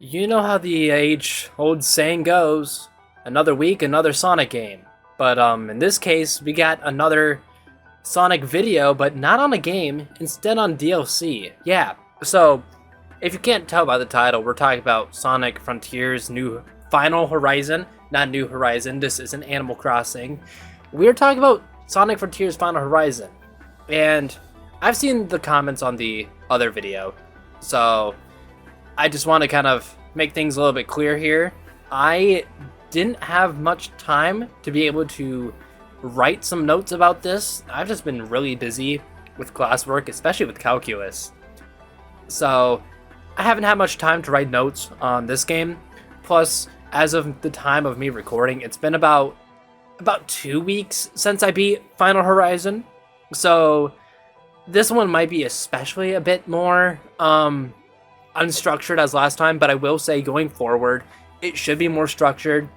You know how the age-old saying goes, another week, another Sonic game. But in this case, we got another Sonic video, but not on a game, instead on DLC. Yeah, so if you can't tell by the title, we're talking about Sonic Frontiers New Final Horizon, not New Horizon, this isn't Animal Crossing. We're talking about Sonic Frontiers Final Horizon. And I've seen the comments on the other video, so I just want to kind of make things a little bit clear here. I didn't have much time to be able to write some notes about this. I've just been really busy with classwork, especially with calculus. So I haven't had much time to write notes on this game. Plus, as of the time of me recording, it's been about 2 weeks since I beat Final Horizon. So this one might be especially a bit more unstructured as last time, but I will say going forward, it should be more structured.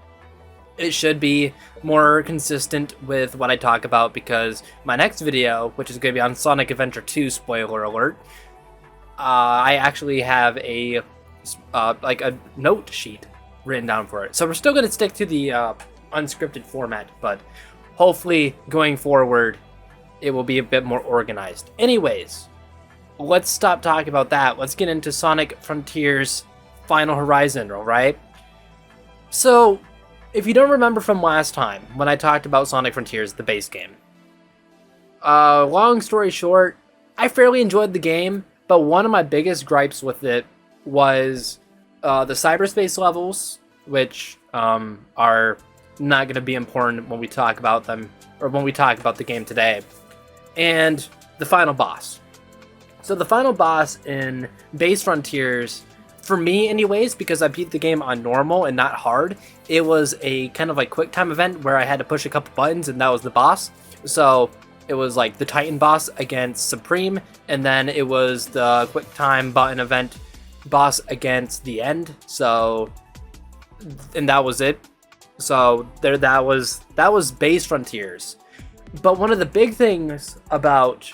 It should be more consistent with what I talk about, because my next video, which is going to be on Sonic Adventure 2, spoiler alert, I actually have a note sheet written down for it. So we're still going to stick to the unscripted format, but hopefully going forward, it will be a bit more organized. Anyways, let's stop talking about that. Let's get into Sonic Frontiers Final Horizon, alright? So, if you don't remember from last time, when I talked about Sonic Frontiers, the base game, long story short, I fairly enjoyed the game, but one of my biggest gripes with it was the cyberspace levels, which are not going to be important when we talk about them, or when we talk about the game today, and the final boss. So the final boss in Base Frontiers, for me anyways, because I beat the game on normal and not hard, it was a kind of like quick time event where I had to push a couple buttons and that was the boss. So it was like the Titan boss against Supreme, and then it was the quick time button event boss against the end. So, and that was it. So there, that was Base Frontiers. But one of the big things about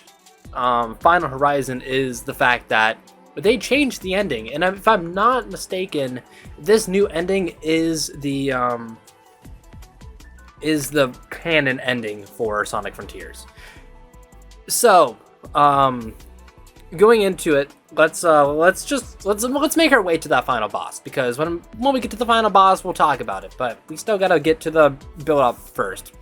Final Horizon is the fact that they changed the ending, and if I'm not mistaken, this new ending is the canon ending for Sonic Frontiers. So, going into it, let's make our way to that final boss, because when we get to the final boss, we'll talk about it, but we still gotta get to the build up first.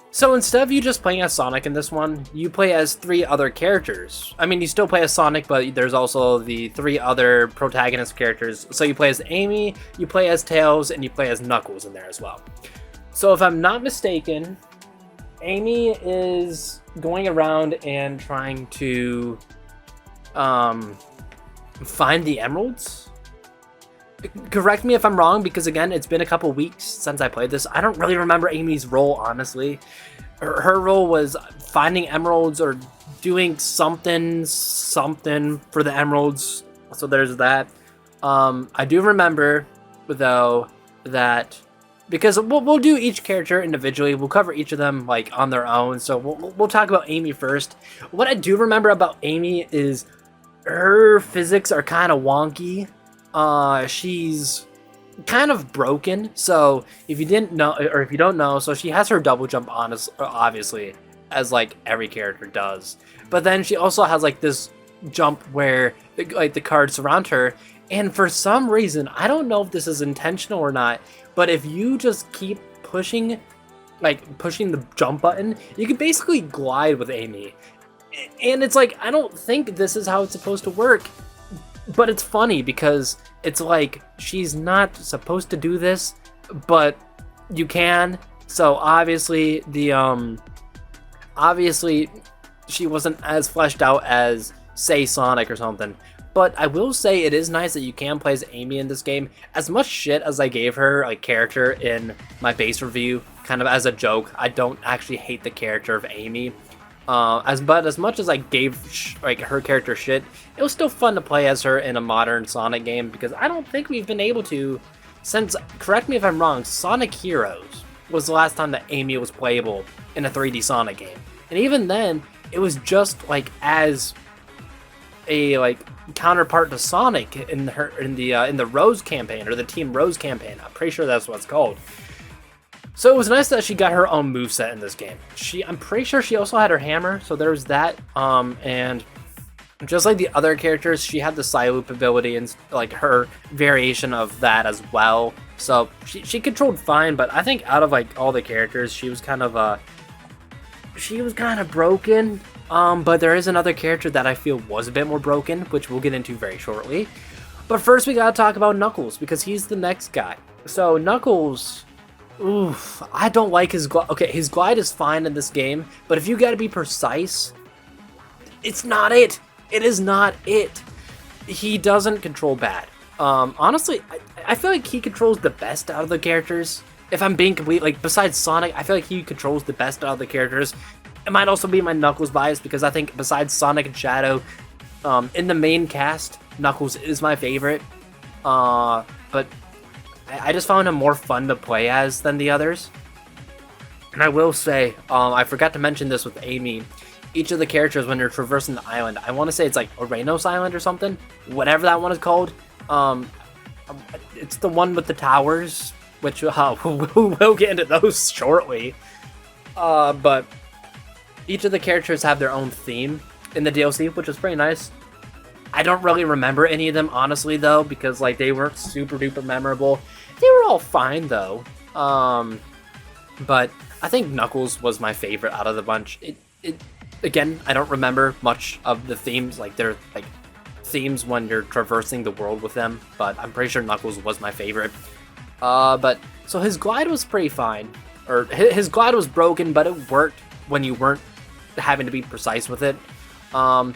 So instead of you just playing as Sonic in this one, you play as 3 other characters. I mean, you still play as Sonic, but there's also the 3 other protagonist characters. So you play as Amy, you play as Tails, and you play as Knuckles in there as well. So if I'm not mistaken, Amy is going around and trying to find the emeralds. Correct me if I'm wrong, because again, it's been a couple weeks since I played this. I don't really remember Amy's role, honestly. Her role was finding emeralds or doing something for the emeralds. So there's that. I do remember, though, that because we'll do each character individually. We'll cover each of them like on their own. So we'll talk about Amy first. What I do remember about Amy is her physics are kind of wonky. She's kind of broken, so if you didn't know, or if you don't know, so she has her double jump, obviously, as like every character does, but then she also has like this jump where like the cards surround her, and for some reason, I don't know if this is intentional or not, but if you just keep pushing the jump button, you can basically glide with Amy, and it's like, I don't think this is how it's supposed to work. But it's funny because it's like she's not supposed to do this, but you can. So obviously obviously she wasn't as fleshed out as, say, Sonic or something. But I will say it is nice that you can play as Amy in this game. As much shit as I gave her like character in my base review, kind of as a joke, I don't actually hate the character of Amy. As much as I gave her character shit, it was still fun to play as her in a modern Sonic game, because I don't think we've been able to since, correct me if I'm wrong, Sonic Heroes was the last time that Amy was playable in a 3D Sonic game, and even then it was just like as a like counterpart to Sonic in the Rose campaign, or the Team Rose campaign. I'm pretty sure that's what it's called. So it was nice that she got her own moveset in this game. I'm pretty sure she also had her hammer, so there was that. And just like the other characters, she had the Psyloop ability and like her variation of that as well. So she controlled fine, but I think out of like all the characters, she was kind of broken. But there is another character that I feel was a bit more broken, which we'll get into very shortly. But first we gotta talk about Knuckles, because he's the next guy. So Knuckles, oof, I don't like his glide. Okay, his glide is fine in this game, but if you gotta be precise, it's not it. It is not it. He doesn't control bad. Honestly, I feel like he controls the best out of the characters. If I'm being complete, like besides Sonic, I feel like he controls the best out of the characters. It might also be my Knuckles bias, because I think besides Sonic and Shadow, in the main cast, Knuckles is my favorite. But I just found him more fun to play as than the others. And I will say, I forgot to mention this with Amy. Each of the characters, when you're traversing the island, I want to say it's like Orenos Island or something, whatever that one is called. It's the one with the towers, which we'll get into those shortly. But each of the characters have their own theme in the DLC, which is pretty nice. I don't really remember any of them, honestly, though, because like they weren't super duper memorable. They were all fine, though. But I think Knuckles was my favorite out of the bunch. Again, I don't remember much of the themes, like their like themes when you're traversing the world with them, but I'm pretty sure Knuckles was my favorite. But so his glide was pretty fine, or his glide was broken, but it worked when you weren't having to be precise with it. And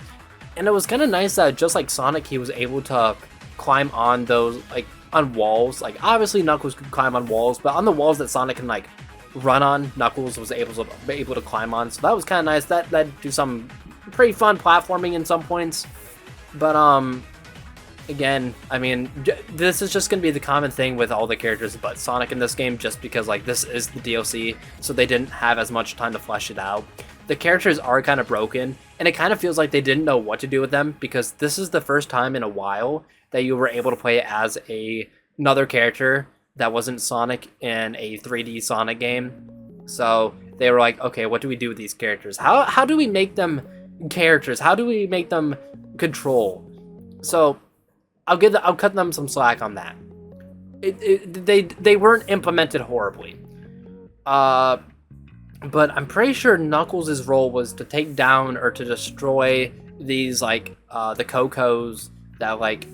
it was kind of nice that just like Sonic, he was able to climb on those, like on walls. Like obviously Knuckles could climb on walls, but on the walls that Sonic can like run on, Knuckles was able to climb on. So that was kind of nice. That led to some pretty fun platforming in some points. But again, I mean, this is just going to be the common thing with all the characters but Sonic in this game, just because like this is the DLC, so they didn't have as much time to flesh it out. The characters are kind of broken, and it kind of feels like they didn't know what to do with them, because this is the first time in a while that you were able to play as another character that wasn't Sonic in a 3D Sonic game. So they were like, okay, what do we do with these characters? How do we make them characters? How do we make them control? So I'll cut them some slack on that. They weren't implemented horribly. But I'm pretty sure Knuckles' role was to take down or to destroy these like the Cocos that like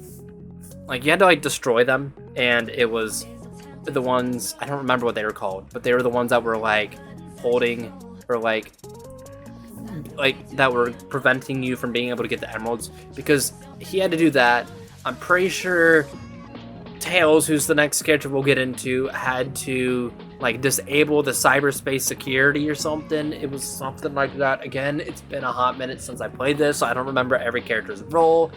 you had to like destroy them, and it was the ones, I don't remember what they were called, but they were the ones that were like holding or like that were preventing you from being able to get the emeralds, because he had to do that. I'm pretty sure Tails, who's the next character we'll get into, had to like disable the cyberspace security or something. It was something like that. Again, it's been a hot minute since I played this, so I don't remember every character's role,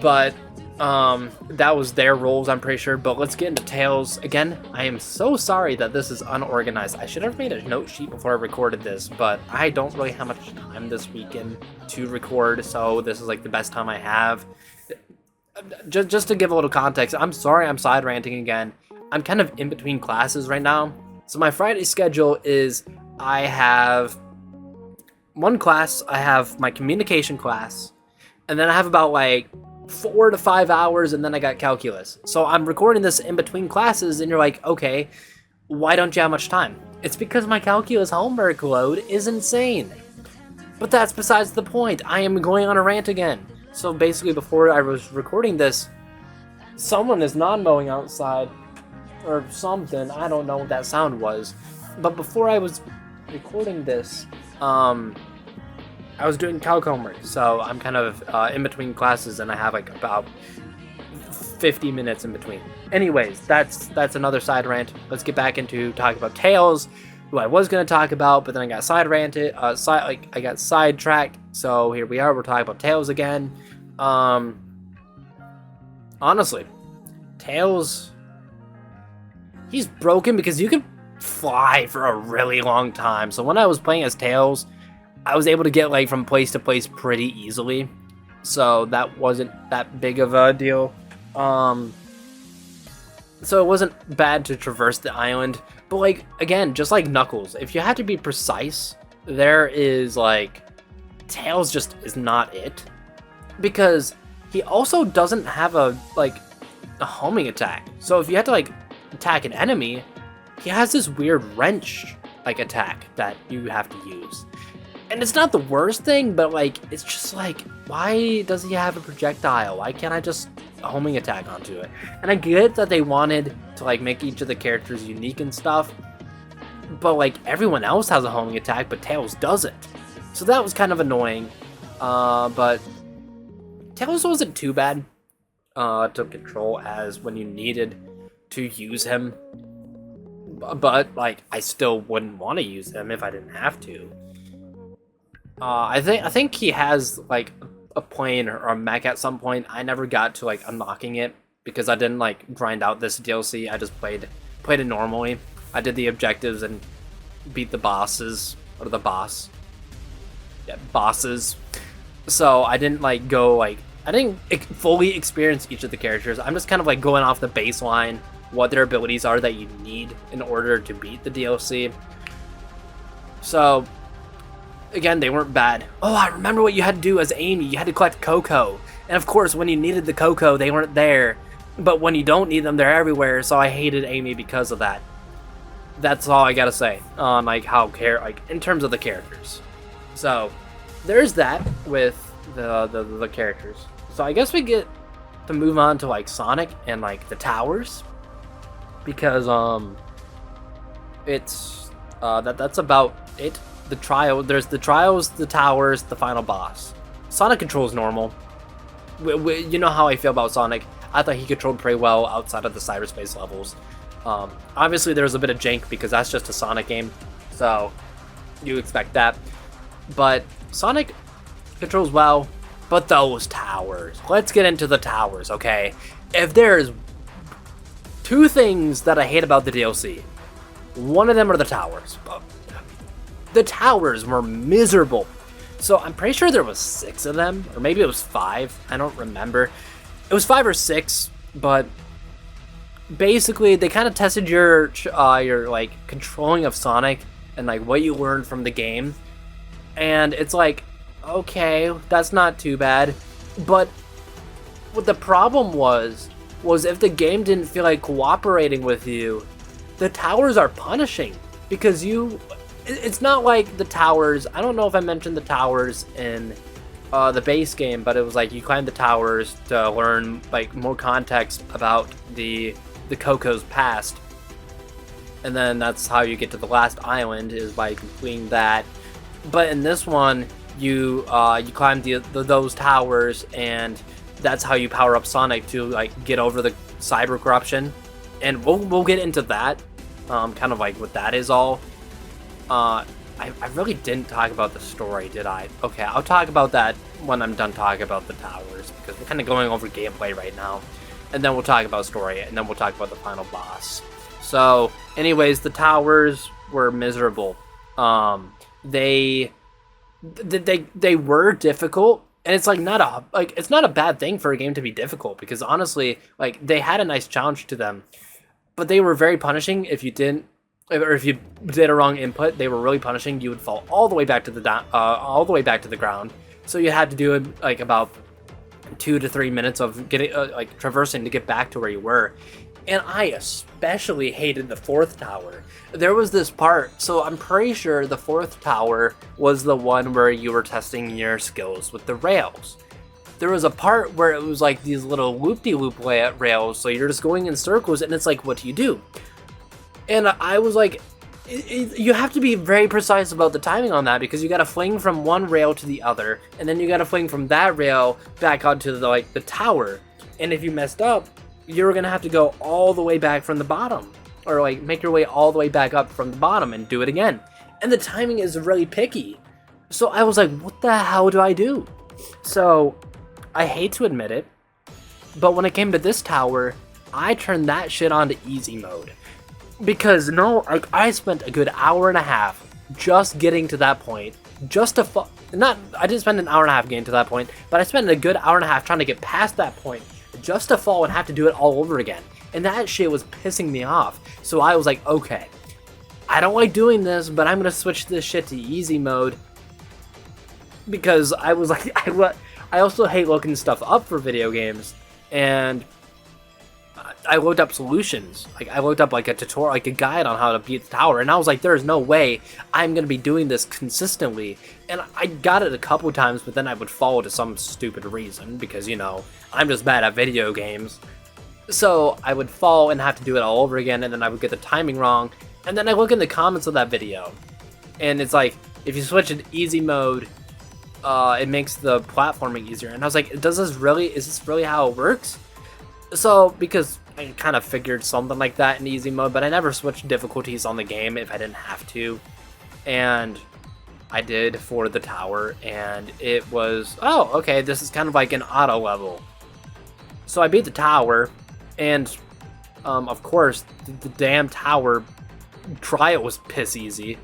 but that was their roles, I'm pretty sure. But let's get into Tails. Again, I am so sorry that this is unorganized. I should have made a note sheet before I recorded this, but I don't really have much time this weekend to record, so this is like the best time I have. Just to give a little context, I'm sorry I'm side ranting again. I'm kind of in between classes right now. So my Friday schedule is, I have one class, I have my communication class, and then I have about like 4 to 5 hours, and then I got calculus. So I'm recording this in between classes, and you're like, okay, why don't you have much time? It's because my calculus homework load is insane. But that's besides the point. I am going on a rant again. So basically, before I was recording this, someone is non-mowing outside or something. I don't know what that sound was. But before I was recording this, I was doing calc homework, so I'm kind of in between classes, and I have like about 50 minutes in between. Anyways, that's another side rant. Let's get back into talking about Tails, who I was gonna talk about, but then I got I got sidetracked. So here we are. We're talking about Tails again. Honestly, Tails, he's broken because you can fly for a really long time. So when I was playing as Tails, I was able to get like from place to place pretty easily. so that wasn't that big of a deal. Um, so it wasn't bad to traverse the island, but like again, just like Knuckles, if you had to be precise, there is like Tails just is not it, because he also doesn't have a homing attack. So if you had to like attack an enemy, he has this weird wrench like attack that you have to use. And it's not the worst thing, but like it's just like, why does he have a projectile? Why can't I just homing attack onto it? And I get that they wanted to like make each of the characters unique and stuff, but like everyone else has a homing attack, but Tails doesn't. So that was kind of annoying. But Tails wasn't too bad to control as when you needed to use him. But like I still wouldn't want to use him if I didn't have to. I think he has like a plane or a mech at some point. I never got to like unlocking it because I didn't like grind out this DLC. I just played it normally. I did the objectives and beat the bosses, or the boss. Yeah, bosses. So I didn't like go like, I didn't fully experience each of the characters. I'm just kind of like going off the baseline, what their abilities are that you need in order to beat the DLC. So again, they weren't bad. Oh, I remember what you had to do as Amy. You had to collect Coco. And of course, when you needed the Coco, they weren't there. But when you don't need them, they're everywhere. So I hated Amy because of that. That's all I gotta say on like how in terms of the characters. So there's that with the characters. So I guess we get to move on to like Sonic and like the towers, because it's that's about it. There's the trials, the towers, the final boss. Sonic controls normal. You know how I feel about Sonic. I thought he controlled pretty well outside of the cyberspace levels. Obviously there was a bit of jank because that's just a Sonic game, so you expect that. But Sonic controls well, but those towers. Let's get into the towers, okay? If there's two things that I hate about the DLC, one of them are the towers. The towers were miserable. So I'm pretty sure there was 6 of them, or maybe it was 5. I don't remember. It was 5 or 6, but basically they kind of tested your like controlling of Sonic and like what you learned from the game. And it's like, okay, that's not too bad. But what the problem was if the game didn't feel like cooperating with you, the towers are punishing, because it's not like the towers. I don't know if I mentioned the towers in the base game, but it was like you climb the towers to learn like more context about the Coco's past, and then that's how you get to the last island, is by completing that. But in this one, you climb those towers, and that's how you power up Sonic to like get over the cyber corruption, and we'll get into that, kind of like what that is all. I really didn't talk about the story, did I? Okay, I'll talk about that when I'm done talking about the towers, because we're kind of going over gameplay right now. And then we'll talk about story, and then we'll talk about the final boss. So, anyways, the towers were miserable. They were difficult, and it's like it's not a bad thing for a game to be difficult, because honestly, like they had a nice challenge to them, but they were very punishing if you didn't. Or if you did a wrong input, they were really punishing. You would fall all the way back to the ground. So you had to do like about 2 to 3 minutes of getting like traversing to get back to where you were. And I especially hated the 4th tower. There was this part, so I'm pretty sure the 4th tower was the one where you were testing your skills with the rails. There was a part where it was like these little loop-de-loop rails, so you're just going in circles, and it's like, what do you do? And I was like, you have to be very precise about the timing on that, because you got to fling from one rail to the other, and then you got to fling from that rail back onto the tower. And if you messed up, you're gonna have to go all the way back from the bottom, or like make your way all the way back up from the bottom and do it again. And the timing is really picky. So I was like, what the hell do I do? So I hate to admit it, but when it came to this tower, I turned that shit on to easy mode. Because I spent a good hour and a half just getting to that point, just to I didn't spend an hour and a half getting to that point, but I spent a good hour and a half trying to get past that point just to fall and have to do it all over again. And that shit was pissing me off. So I was like, okay, I don't like doing this, but I'm gonna switch this shit to easy mode, because I was like, I also hate looking stuff up for video games, and I looked up solutions. Like, I looked up like a tutorial, like a guide on how to beat the tower, and I was like, there is no way I'm gonna be doing this consistently. And I got it a couple times, but then I would fall to some stupid reason, because, you know, I'm just bad at video games. So I would fall and have to do it all over again, and then I would get the timing wrong. And then I look in the comments of that video, and it's like, if you switch it to easy mode, it makes the platforming easier. And I was like, is this really how it works? So, because I kind of figured something like that in easy mode, but I never switched difficulties on the game if I didn't have to. And I did for the tower, and it was, oh, okay, this is kind of like an auto level. So I beat the tower, and of course, the damn tower trial was piss easy.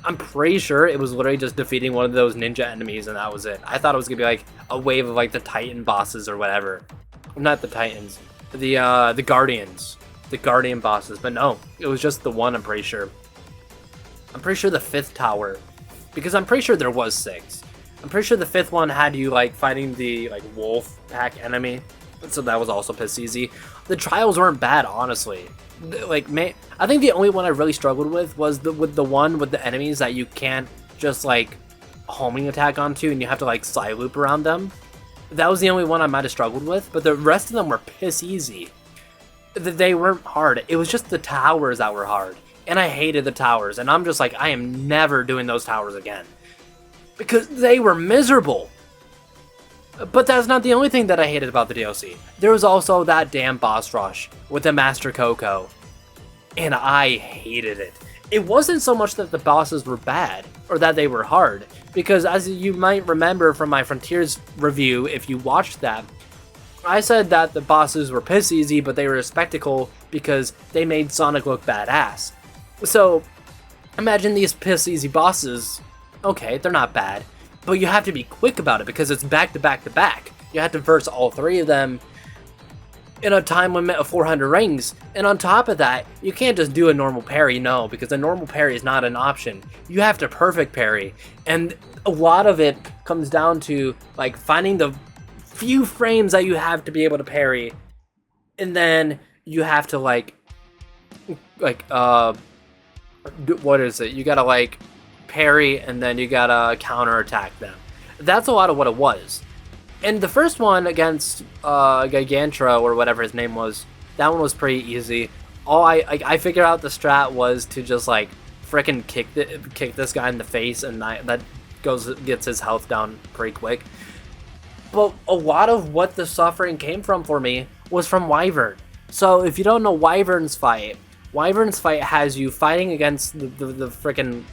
I'm pretty sure it was literally just defeating one of those ninja enemies, and that was it. I thought it was gonna be like a wave of like the Titan bosses or whatever. Not the Titans, the Guardians, the Guardian bosses. But no, it was just the one. I'm pretty sure. I'm pretty sure the 5th tower, because I'm pretty sure there was 6. I'm pretty sure the 5th one had you like fighting the like wolf pack enemy, so that was also piss easy. The trials weren't bad, honestly. Like, I think the only one I really struggled with was the one with the enemies that you can't just like homing attack onto, and you have to like side loop around them. That was the only one I might have struggled with, but the rest of them were piss easy. They weren't hard. It was just the towers that were hard, and I hated the towers. And I'm just like, I am never doing those towers again, because they were miserable. But that's not the only thing that I hated about the DLC. There was also that damn boss rush with the Master Coco, and I hated it. It wasn't so much that the bosses were bad, or that they were hard, because as you might remember from my Frontiers review, if you watched that, I said that the bosses were piss easy, but they were a spectacle because they made Sonic look badass. So, imagine these piss easy bosses. Okay, they're not bad, but you have to be quick about it because it's back to back to back. You have to verse all 3 of them in a time limit of 400 rings. And on top of that, you can't just do a normal parry, no, because a normal parry is not an option. You have to perfect parry. And a lot of it comes down to like finding the few frames that you have to be able to parry. And then you have to what is it? You gotta like parry, and then you gotta counter attack them. That's a lot of what it was. And the first one against Gigantra, or whatever his name was, that one was pretty easy. All I figured out the strat was to just like frickin' kick this guy in the face, and that gets his health down pretty quick. But a lot of what the suffering came from for me was from Wyvern. So if you don't know Wyvern's fight has you fighting against the frickin'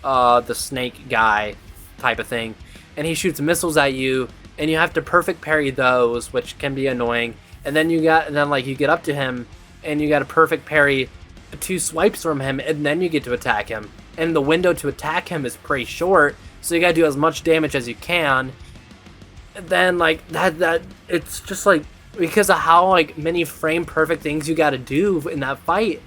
the snake guy type of thing, and he shoots missiles at you, and you have to perfect parry those, which can be annoying. And then you get up to him, and you got to perfect parry 2 swipes from him, and then you get to attack him. And the window to attack him is pretty short, so you gotta do as much damage as you can. And then like that it's just like, because of how like many frame perfect things you gotta do in that fight,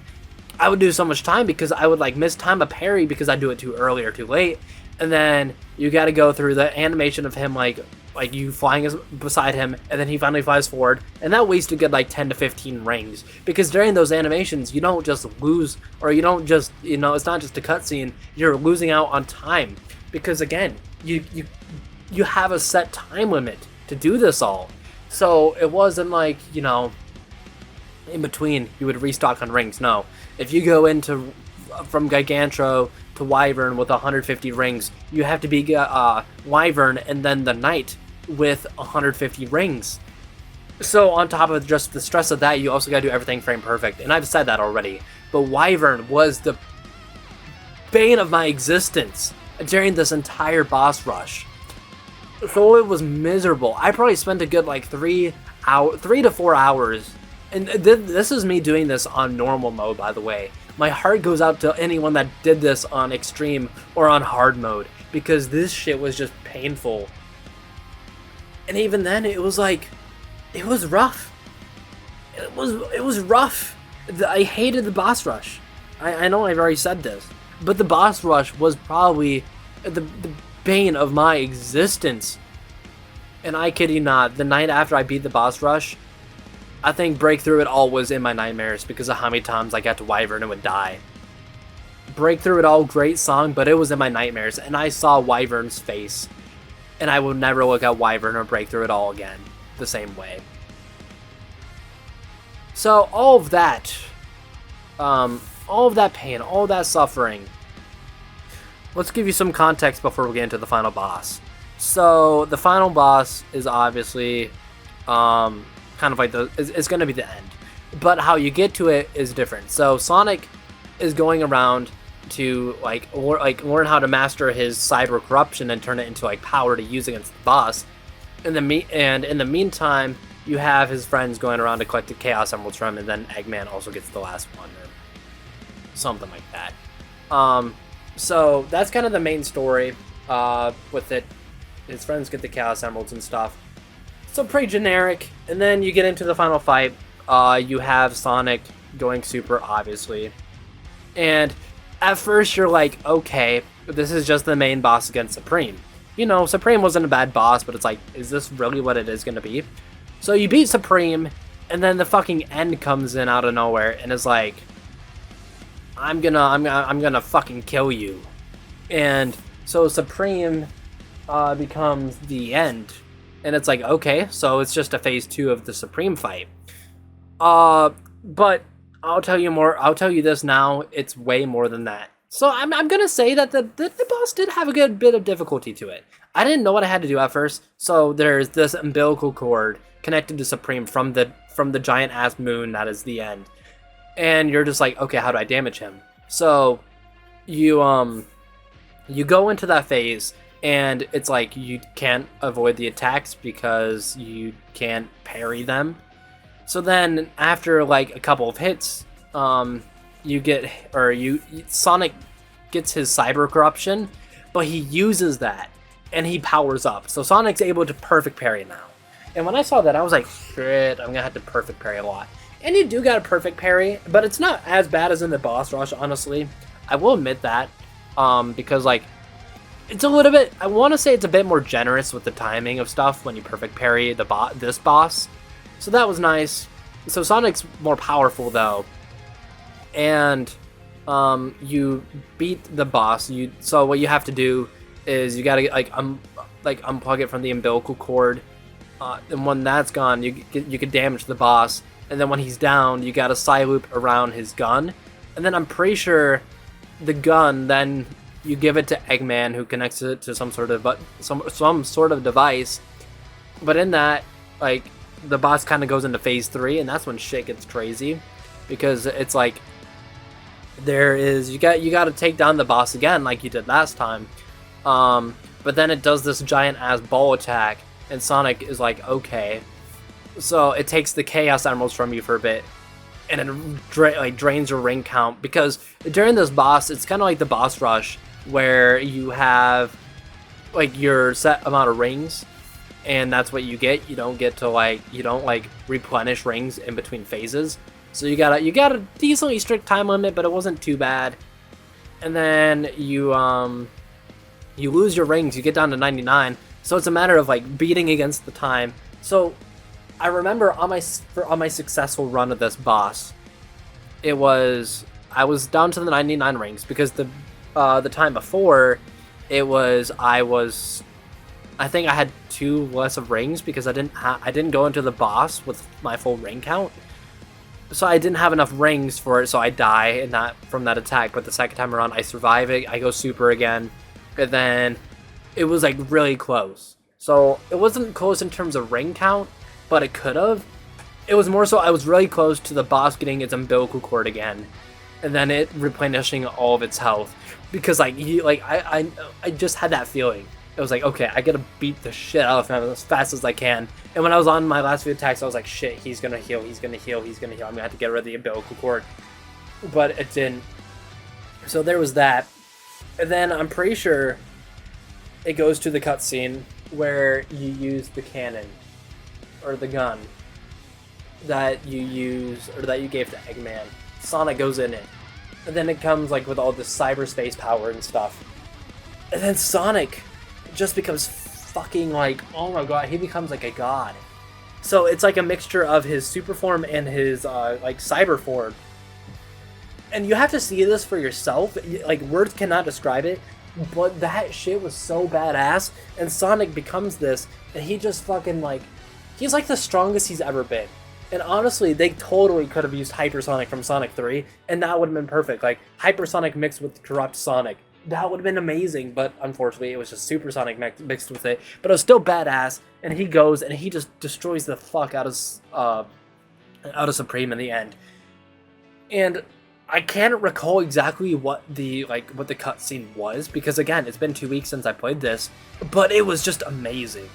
I would do so much time, because I would like miss time a parry because I do it too early or too late. And then you gotta go through the animation of him like you flying beside him, and then he finally flies forward, and that wasted good like 10 to 15 rings, because during those animations you don't just lose, or you don't just, you know, it's not just a cutscene, you're losing out on time, because again, you have a set time limit to do this all. So it wasn't like, you know, in between you would restock on rings. No, if you go into from Gigantro to Wyvern with 150 rings, you have to be Wyvern and then the Knight with 150 rings. So on top of just the stress of that, you also gotta do everything frame perfect, and I've said that already, but Wyvern was the bane of my existence during this entire boss rush. So it was miserable. I probably spent a good like 3 to 4 hours, and this is me doing this on normal mode, by the way. My heart goes out to anyone that did this on extreme or on hard mode, because this shit was just painful. And even then, it was like, it was rough. It was rough. I hated the boss rush. I know I've already said this, but the boss rush was probably the bane of my existence. And I kid you not, the night after I beat the boss rush, I think Break Through It All was in my nightmares because of how many times I got to Wyvern and would die. Break Through It All, great song, but it was in my nightmares, and I saw Wyvern's face, and I would never look at Wyvern or Break Through It All again the same way. So all of that pain, all of that suffering. Let's give you some context before we get into the final boss. So the final boss is obviously kind of like it's going to be the end, but how you get to it is different. So Sonic is going around to learn how to master his cyber corruption and turn it into like power to use against the boss. In the meantime, you have his friends going around to collect the Chaos Emeralds from him, and then Eggman also gets the last one or something like that. So that's kind of the main story with it. His friends get the Chaos Emeralds and stuff. So pretty generic. And then you get into the final fight. You have Sonic going super, obviously. And at first you're like, okay, this is just the main boss against Supreme. You know, Supreme wasn't a bad boss, but it's like, is this really what it is going to be? So you beat Supreme, and then the fucking end comes in out of nowhere and is like, I'm gonna fucking kill you. And so Supreme becomes the end. And it's like, okay, so it's just a phase 2 of the Supreme fight. But I'll tell you more. I'll tell you this now. It's way more than that. So I'm gonna say that the boss did have a good bit of difficulty to it. I didn't know what I had to do at first. So there's this umbilical cord connected to Supreme from the giant ass moon that is the end. And you're just like, okay, how do I damage him? So you go into that phase, and it's like you can't avoid the attacks because you can't parry them. So then after like a couple of hits, Sonic gets his cyber corruption, but he uses that and he powers up. So Sonic's able to perfect parry now. And when I saw that, I was like, shit, I'm gonna have to perfect parry a lot. And you do got a perfect parry, but it's not as bad as in the boss rush, honestly. I will admit that, because like, it's a little bit, I want to say it's a bit more generous with the timing of stuff when you perfect parry this boss. So that was nice. So Sonic's more powerful though. And you beat the boss. So what you have to do is you gotta unplug it from the umbilical cord. And when that's gone, you can damage the boss. And then when he's down, you gotta side loop around his gun. And then I'm pretty sure the gun, then you give it to Eggman, who connects it to some sort of device. But in that, like, the boss kind of goes into phase 3, and that's when shit gets crazy, because it's like you got to take down the boss again like you did last time. But then it does this giant ass ball attack, and Sonic is like, okay. So it takes the Chaos Emeralds from you for a bit, and it drains your ring count, because during this boss, it's kind of like the boss rush, where you have like your set amount of rings, and that's what you get. You don't get to you don't replenish rings in between phases. So you got a decently strict time limit, but it wasn't too bad. And then you lose your rings. You get down to 99. So it's a matter of like beating against the time. So I remember on my successful run of this boss, I was down to the 99 rings, because the time before I think I had 2 less of rings, because I didn't go into the boss with my full ring count. So I didn't have enough rings for it, so I die from that attack. But the second time around, I survive it, I go super again, and then it was like really close. So it wasn't close in terms of ring count, but it could have. It was more so I was really close to the boss getting its umbilical cord again, and then it replenishing all of its health, because I just had that feeling. It was like, okay, I gotta beat the shit out of him as fast as I can. And when I was on my last few attacks, I was like, shit, he's gonna heal. I'm gonna have to get rid of the umbilical cord. but it didn't. So there was that. And then I'm pretty sure it goes to the cutscene where you use the cannon or the gun that you use or that you gave to Eggman. Sonic goes in it. And then it comes like with all this cyberspace power and stuff. And then Sonic just becomes fucking like, oh my god, he becomes like a god. So it's like a mixture of his super form and his like cyber form. And you have to see this for yourself. Like, words cannot describe it. But that shit was so badass. And Sonic becomes this. And he just fucking like, he's like the strongest he's ever been. And honestly, they totally could have used Hypersonic from Sonic 3. And that would have been perfect. Like, Hypersonic mixed with Corrupt Sonic. That would have been amazing. But unfortunately, it was just Supersonic mixed with it. But it was still badass. And he goes and he just destroys the fuck out of Supreme in the end. And I can't recall exactly what the cutscene was, because again, it's been 2 weeks since I played this, but it was just amazing.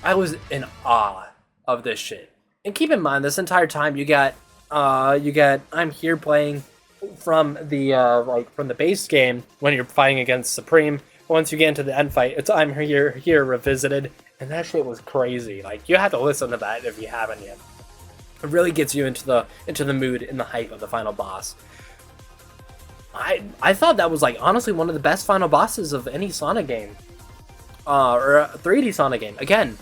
I was in awe of this shit. And keep in mind, this entire time you got I'm here playing from the base game when you're fighting against Supreme. Once you get into the end fight, it's I'm here revisited, and that shit was crazy. Like, you have to listen to that if you haven't yet. It really gets you into the mood and the hype of the final boss. I thought that was like honestly one of the best final bosses of any Sonic game, or a 3D Sonic game. Again,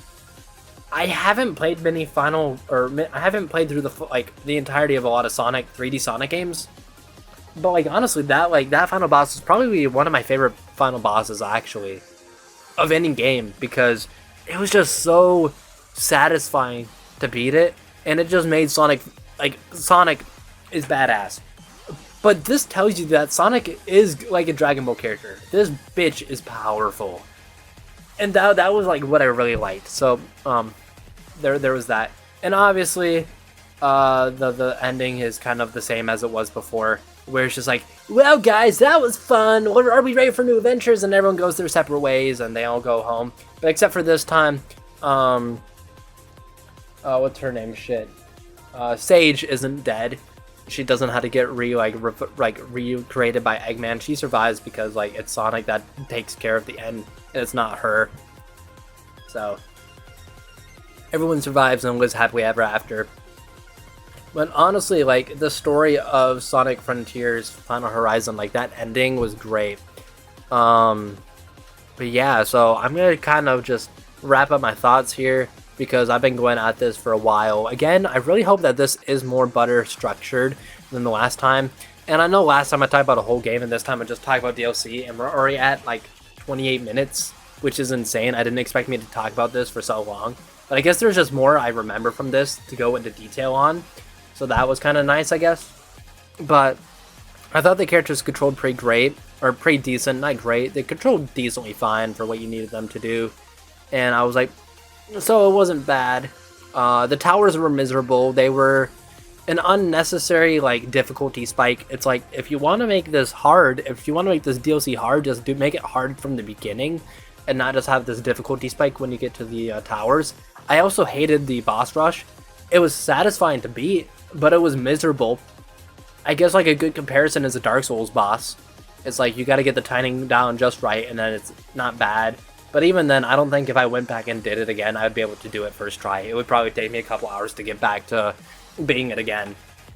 I haven't played I haven't played through the entirety of a lot of 3D Sonic games, but like honestly, that final boss is probably one of my favorite final bosses actually of any game, because it was just so satisfying to beat it, and it just made Sonic is badass. But this tells you that Sonic is like a Dragon Ball character. This bitch is powerful. And that was like what I really liked. So there was that. And obviously the ending is kind of the same as it was before, where it's just like, well guys, that was fun. Are we ready for new adventures? And everyone goes their separate ways and they all go home. But except for this time, what's her name? Shit. Sage isn't dead. She doesn't have to get recreated by Eggman. She survives because like it's Sonic that takes care of the end, and it's not her. So everyone survives and lives happily ever after. But honestly, like the story of Sonic Frontiers Final Horizon, like that ending was great. But yeah, so I'm gonna kind of just wrap up my thoughts here, because I've been going at this for a while. Again, I really hope that this is more better structured than the last time. And I know last time I talked about a whole game, and this time I just talked about DLC, and we're already at like 28 minutes, which is insane. I didn't expect me to talk about this for so long. But I guess there's just more I remember from this to go into detail on. So that was kind of nice, I guess. But I thought the characters controlled pretty great, or pretty decent, not great. They controlled decently fine for what you needed them to do. And I was like, so it wasn't bad. The towers were miserable. They were an unnecessary like difficulty spike. It's like, if you want to make this hard, if you want to make this DLC hard, just make it hard from the beginning, and not just have this difficulty spike when you get to the towers. I also hated the boss rush. It was satisfying to beat, but it was miserable. I guess like a good comparison is a Dark Souls boss. It's like you got to get the timing down just right, and then it's not bad. But even then, I don't think if I went back and did it again, I'd be able to do it first try. It would probably take me a couple hours to get back to beating it again,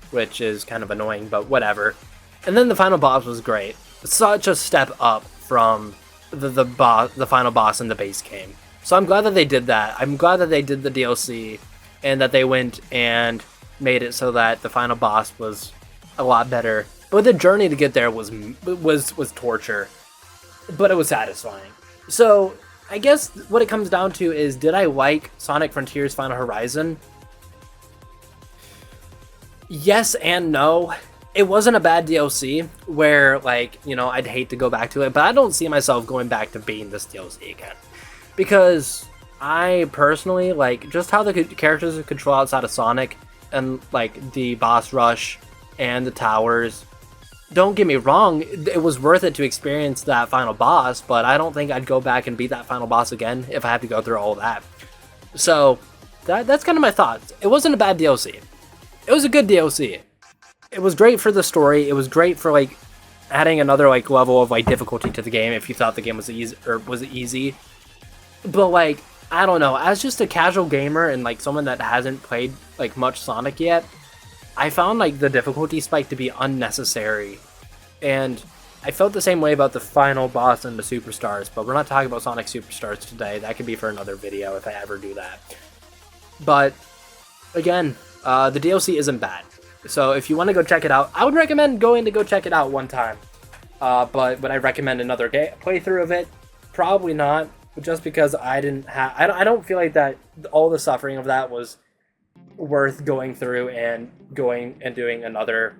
which is kind of annoying, but whatever. And then the final boss was great. Such a step up from the final boss in the base game. So I'm glad that they did that. I'm glad that they did the DLC, and that they went and made it so that the final boss was a lot better. But the journey to get there was torture, but it was satisfying. So I guess what it comes down to is, did I like Sonic Frontiers Final Horizon? Yes and no. It wasn't a bad DLC where, like, you know, I'd hate to go back to it, but I don't see myself going back to beating this DLC again. Because I personally, like, just how the characters control outside of Sonic, and, like, the boss rush and the towers. Don't get me wrong, it was worth it to experience that final boss, but I don't think I'd go back and beat that final boss again if I have to go through all of that. So, that's kind of my thoughts. It wasn't a bad DLC. It was a good DLC. it was great for the story. It was great for like adding another like level of like difficulty to the game if you thought the game was easy or was easy. But like, I don't know, as just a casual gamer and like someone that hasn't played like much Sonic yet, I found like the difficulty spike to be unnecessary. And I felt the same way about the final boss and the Superstars, but we're not talking about Sonic Superstars today. That could be for another video if I ever do that. But again, the DLC isn't bad. So if you want to go check it out, I would recommend going to go check it out one time. But would I recommend another playthrough of it? Probably not. Just because I don't feel like that all the suffering of that was worth going through and doing another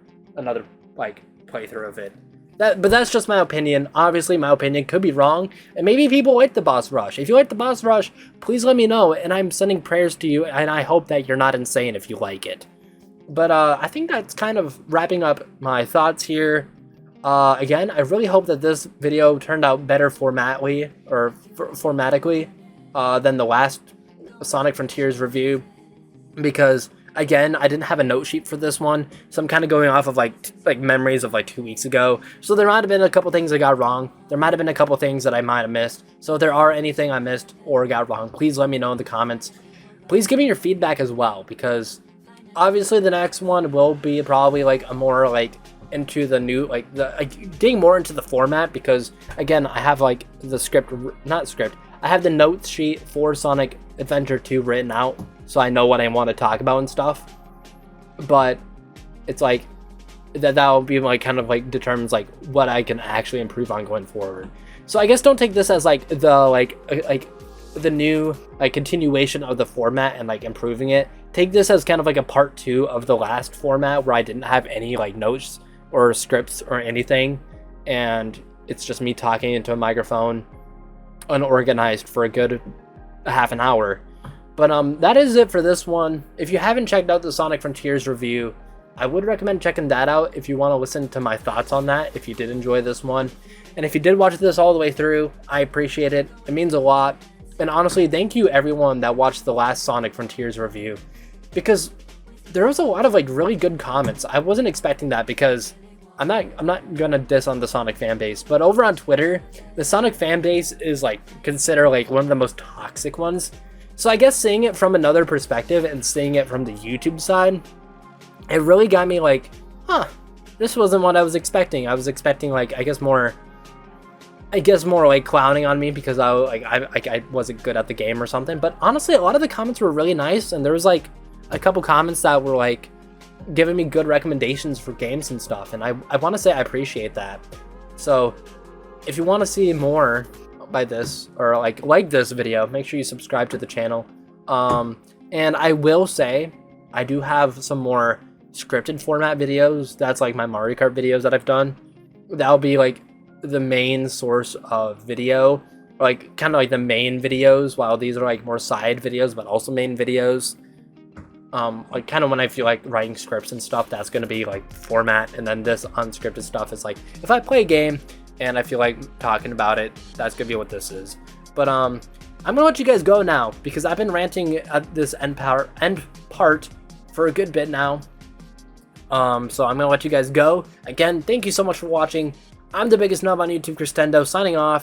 like playthrough of it. But that's just my opinion. Obviously, my opinion could be wrong, and maybe people like the boss rush. If you like the boss rush, please let me know, and I'm sending prayers to you, and I hope that you're not insane if you like it. But I think that's kind of wrapping up my thoughts here. Again, I really hope that this video turned out better formatically than the last Sonic Frontiers review, because again, I didn't have a note sheet for this one, so I'm kind of going off of like memories of like 2 weeks ago. So there might have been a couple things I got wrong. There might have been a couple things that I might have missed. So if there are anything I missed or got wrong, please let me know in the comments. Please give me your feedback as well, because obviously the next one will be probably like a more like into the new getting more into the format, because again, I have like the I have the notes sheet for Sonic Adventure 2 written out, so I know what I want to talk about and stuff. But it's like that'll be like kind of like determines like what I can actually improve on going forward. So I guess don't take this as like the new like continuation of the format and like improving it. Take this as kind of like a part 2 of the last format where I didn't have any like notes or scripts or anything, and it's just me talking into a microphone unorganized for a good half an hour. But that is it for this one. If you haven't checked out the Sonic Frontiers review, I would recommend checking that out if you want to listen to my thoughts on that, if you did enjoy this one. And if you did watch this all the way through, I appreciate it. It means a lot. And honestly, thank you everyone that watched the last Sonic Frontiers review, because there was a lot of like really good comments. I wasn't expecting that, because I'm not gonna diss on the Sonic fan base, but over on Twitter, the Sonic fan base is like considered like one of the most toxic ones. So I guess seeing it from another perspective and seeing it from the YouTube side, it really got me like, huh, this wasn't what I was expecting. I was expecting like I guess more like clowning on me because I wasn't good at the game or something. But honestly, a lot of the comments were really nice, and there was like a couple comments that were like giving me good recommendations for games and stuff, and I want to say I appreciate that. So if you want to see more by this or like this video, make sure you subscribe to the channel. And I will say I do have some more scripted format videos. That's like my Mario Kart videos that I've done. That'll be like the main source of video, like kind of like the main videos, while these are like more side videos but also main videos. Like kind of when I feel like writing scripts and stuff, that's going to be like format, and then this unscripted stuff is like if I play a game and I feel like talking about it, that's going to be what this is. But I'm going to let you guys go now, because I've been ranting at this end part for a good bit now. So I'm going to let you guys go. Again, thank you so much for watching. I'm the biggest nub on YouTube, Christendo, signing off.